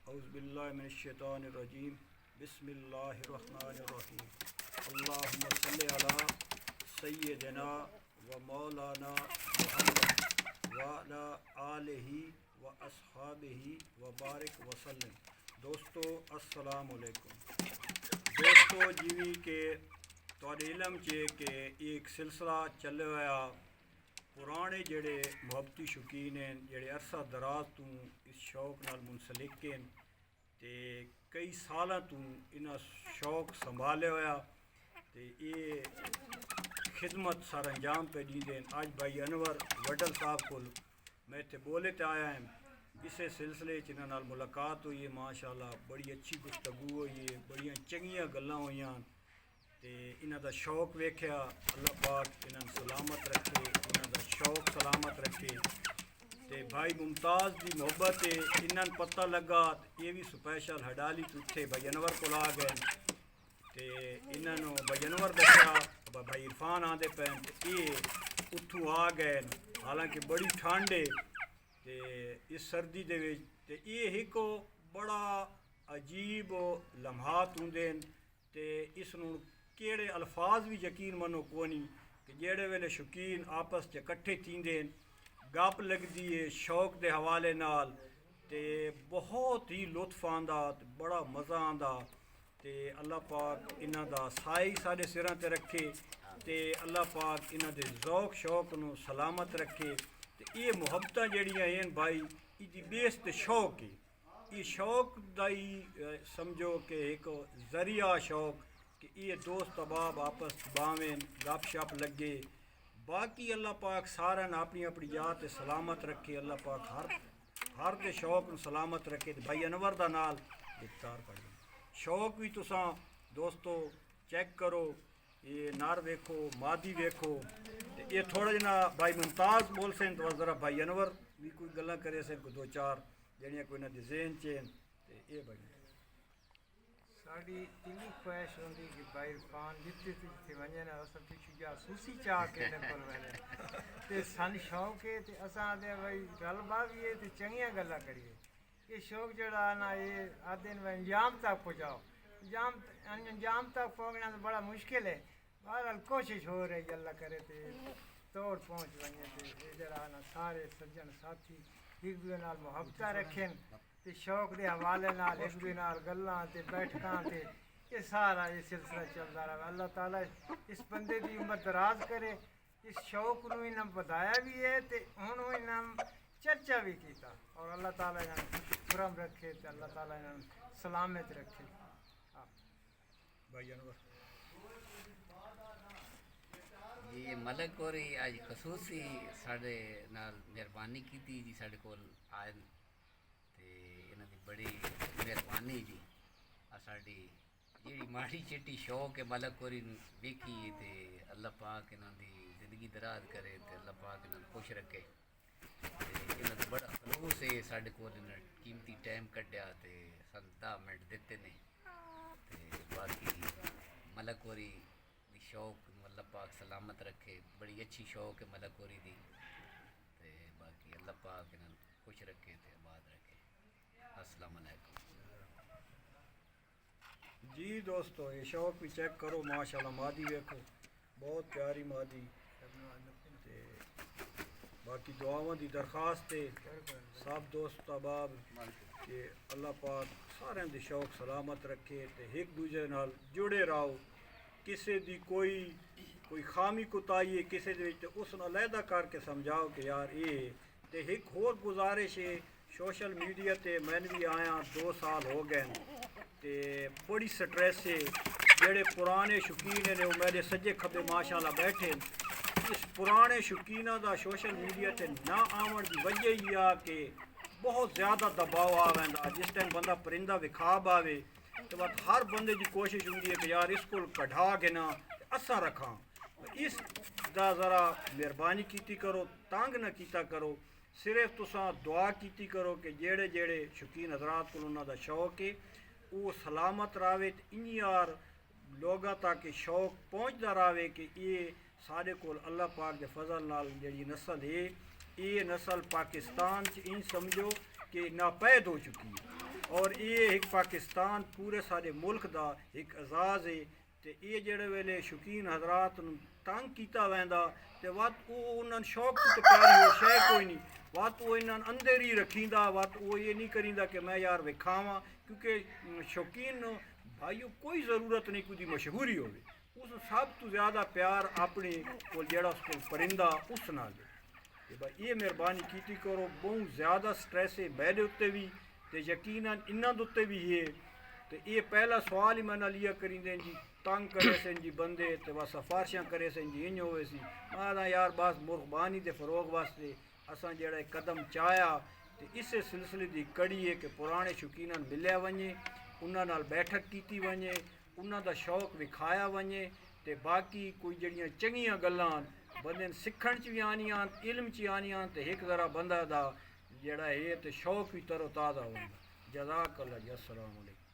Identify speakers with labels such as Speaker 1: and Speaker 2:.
Speaker 1: औज़ुबिल्लाहिमिनश्शैतानिर्रजीम बिस्मिल्लाहिर्रहमानिर्रहीम अल्लाहुम्मा सल्लि अला सय्यिदिना व मौलाना मुहम्मद व अला आलिहि व अस्हाबिहि व बारिक वसल्लम। दोस्तों अस्सलाम वालेकुम। दोस्तों जिवी के तुहाडे इलम च कि एक सिलसिला चल रहा पुराने जड़े मुहब्बती शौकीन हैं जड़े अरसा दराज तू इस शौक नाल मुंसलिक हैं ते कई साल तू इन्हां शौक संभाले होया ते ये खिदमत सर अंजाम पे दींदे। अज भाई अनवर वडल साहब को मैं इत्थे बोले ते आया है, इसे सिलसिले च इन्हां नाल मुलाकात हुई है। माशाअल्लाह बड़ी अच्छी गुफ्तगू हुई है, बड़ियां चंगियां गल्लां होईयां ते इन्हां दा शौक वेख्या। अल्लाह पाक इन्हां सलामत रखे, इन्हां दा शौक सलामत रखे ते भाई मुमताज़ की मुहब्बत है इन्हां पता लगा ये भी स्पैशल हडाली तो इत्थे भाई अनवर को आ गए ते इन्हों भाई अनवर दस्या भाई इरफान आते पैन ते ये उत्थों आ गए। हालांकि बड़ी ठंड है ते इस सर्दी दे विच ते ये एक बड़ा अजीब लम्हात होंदे ते इसनूं केड़े अल्फाज भी यकीन मनो कोनी कि जेड़े वेले शौकीन आपस च कट्ठे थींदे गप लगदी है शौक के हवाले नाल ते बहुत ही लुत्फ आंदा ते बड़ा मज़ा आंदा ते अल्लाह पाक इन्हां दा साई साडे सिरां ते रखे ते अल्लाह पाक इन्हां दे ज़ौक शौक नूं सलामत रखे ते ये मुहब्बतां जड़ियां हैं भाई इहदी बेस ते शौक है। ये शौक दा ही समझो कि एक ज़रिया शौक कि ये दोस्त अहबाब आपस बावें गप शप लगे। बाकी अल्लाह पाक सारे अपनी अपनी जात सलामत रखे, अल्लाह पाक हर के शौक में सलामत रखे। भाई अनवर का नाल इफ्तार पढ़ शौक भी तुसा दोस्तों चेक करो, ये नार वेखो मादी वेखो ते ये थोड़ा जना भाई मुमताज़ बोल से तो ज़रा भाई अनवर भी कोई गल्लां करे से कोई दो चार जड़ियाँ कोई ना ज़हन च ये भाई
Speaker 2: साड़ी दिली ख्वाहिश होंदी कि भाई इरफान जिथे जिथे वञे ना असां पिछू जासूसी चाह के न कोल वञे ते सन शौक है ते असां आदे भाई गल बात भी है ते चंगियां गल्लां करिए। ये शौक जड़ा ना ये आदे न अंजाम तक पहुँचाओ, अंजाम तक पहुँचना तो बड़ा मुश्किल है। बहरहाल कोशिश हो रही अल्लाह करे ते तोड़ पहुँच वञे ते ये जड़ा ना सारे सज्जन साथी एक दूसरे नाल मुहब्बत रखें ते शौक के हवाले नाल एक दूसरे नाल गल्लां ते बैठकां ते ये सारा ये सिलसिला चलता रहा। अल्लाह ताला इस बंदे की उम्र दराज करे, इस शौक नूं इन्हां वधाया भी है ते हुण इन्हां चर्चा भी कीता और अल्लाह ताला इन्हां खुरम रखे ते अल्लाह ताला इन्हां सलामत रखे।
Speaker 1: भाई अनवर
Speaker 3: जी मलक और अज खसूसी साढ़े नाल मेहरबानी की जी साढ़े कोल आए ते इन्हां दी बड़ी मेहरबानी जी। साड़ी जी माड़ी चिट्टी शौक है मलक और वेखी ते अल्लाह पाक इन्हां दी जिंदगी दराज करे ते अल्लाह पाक इन्हां खुश रखे ते इन्हां दा बड़ा खलूस है साढ़े कोल इन्हां कीमती टाइम कड्ढिया ते सन 10 मिनट दिते ने ते बाकी मलक और दी शौक अल्लाह पाक सलामत रखे। बड़ी अच्छी शौक है मलक और दी ते बाकी अल्लाह पाक इन्हां खुश रखे ते आबाद रखे। अस्सलाम वालेकुम
Speaker 1: जी दोस्तों ये शौक भी चेक करो माशाल्लाह मादी वेखो बहुत प्यारी मादी ते बाकी दुआवां की दरखास्त है सब दोस्त अहबाब कि अल्लाह पाक सारे दे शौक सलामत रखे ते एक दूजे नाल जुड़े रहो। किसी दी कोई खामी कुताही है किसी दे विच उस नूं अलहदा करके समझाओ कि यार ये ते एक होर गुजारिश है सोशल मीडिया ते मैंने भी आया 2 साल हो गए ते बड़ी स्ट्रेस है। जेड़े पुराने शौकीन ने वो मेरे सज्जे खब्बे माशाल्लाह बैठे इस पुराने शौकीना का सोशल मीडिया ते ना आवन की वजह ही आ कि बहुत ज़्यादा दबाव आवेंदा। जिस टाइम बंदा परिंदा विखाब आवे तो बस हर बंदे की कोशिश होंदी है कि यार इसको कढ़ा के ना असा रखा इस दा ज़रा मेहरबानी कीती करो, तंग ना कीता करो। सिर्फ तुसा दुआ कीती करो कि जेड़े जेड़े शौकीन हजरात को उन्होंने दा शौक है वो सलामत रहे तो इन यार लोगों तक शौक पहुँचता रहे कि ये साढ़े को अल्लाह पाक के फजल नाल जी नस्ल है ये नस्ल पाकिस्तान इन समझो कि नापैद हो चुकी है। और ये एक पाकिस्तान पूरे सारे मुल्क दा एक एजाज़ है। तो ये जेड़े वेले शौकीन हजरात नूं तंग किया वैंदा ते वत वो उन्होंने शौक तो प्यारी हो शै कोई नहीं, वत वो इन्होंने अंदर ही रखींदा, वत वो ये नहीं करींदा कि मैं यार विखावां, क्योंकि शौकीन भाईओ कोई ज़रूरत नहीं कुछ मशहूरी होवे, उस सब तो ज़्यादा प्यार अपने को जेड़ा उस कोल परिंदा उस नाल है। ते भाई ये मेहरबानी कीती करो, बहुत ज़्यादा स्ट्रेस है मेरे उत्ते भी ते यकीनन इन्हां दे उत्ते भी है। तो ये पहला सवाल ही मैं नाल इह करींदे जी तंग करे सन जी बंदे ते बस सिफारिशां करे सन जी इंज होवे सी, मां यार बस मुर्बानी दे फरोग वास्ते असां जेड़ा कदम चाया तो इस सिलसिले की कड़ी है कि पुराने शौकीनन मिलिया वञे, उन्हां नाल बैठक की वञे, उन्हां दा शौक विखाया वञे ते बाकी कोई जड़ियां चंगियां गल्लां बंदे सिखण च भी आनियां इल्म च आनियां ते एक जरा बंदा दा जेड़ा है ते शौक भी तरो ताज़ा होंदा। जज़ाकल्लाह जी, अस्सलाम वालेकुम।